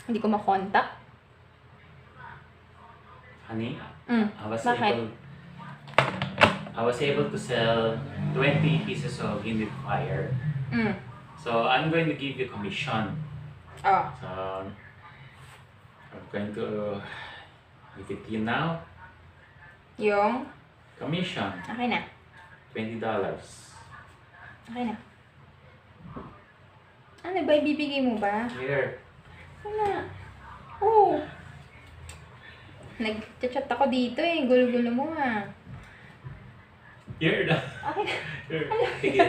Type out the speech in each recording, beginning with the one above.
Hindi ko makontak. Honey, Mm. Bakit? I was able to sell 20 pieces of Humidifier. Mm. So I'm going to give you commission. Oh. So I'm going to give it to you now. Yung? Commission. Okay na. $20. Okay na. Ano ba? Ibibigay mo ba? Here. Wala. Oh. Nag-chat ako dito eh. Gulo-gulo mo ah. Here na. Okay na. Here. Sige.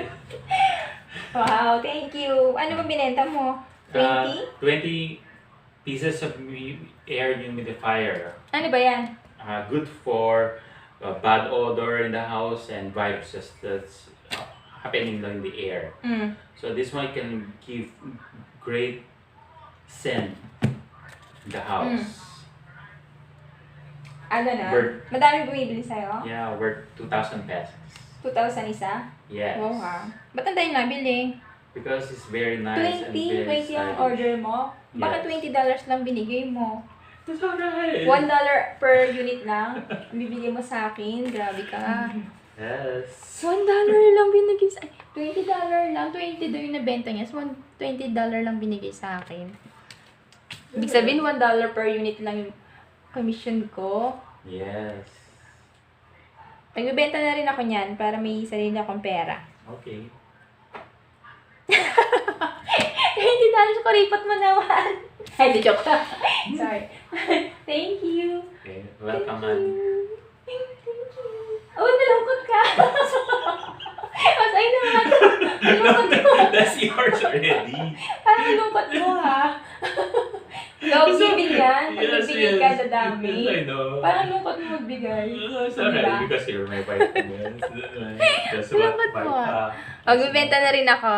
Wow, thank you. Ano ba binenta mo? 20? 20 pieces of air humidifier. Ano ba yan? Good for bad odor in the house and viruses that's happening in the air. Mm. So this one can give great scent in the house. Ano na? Worth- Madami bumibili sa'yo? Yeah, worth 2,000 pesos. 2,000 isa? Yes. Wow ha. Ba't ang tayo nabili? Because it's very nice and 20? very 20 ang stylish. order mo? Bakit $20 lang binigay mo? That's alright. $1 per unit lang? Bibigay mo sa akin? Grabe ka. Yes. $1 lang binigay sa... $20 lang. 20 daw yung nabenta niya. So, $20 lang binigay sa akin. Ibig sabihin, $1 per unit lang yung commission ko. Yes. Nagbibenta na rin ako niyan para may sarili akong pera. Okay. $20 ko, ripat mo naman. Ay, di joke. Sorry. Thank you. Okay. Welcome, Thank man. you. Thank you. Oh, nalungkot ka. Masay naman. Nalungkot mo. That's yours already. Parang nalungkot mo, ha? Love giving yan. Pag Yes, nagbigay yes. ka sa Dami. Yes, I know. Parang lungkot mo magbigay. It's alright Diba? because you're my wife. That's Lungkot mo, ah. Magbibenta na rin ako.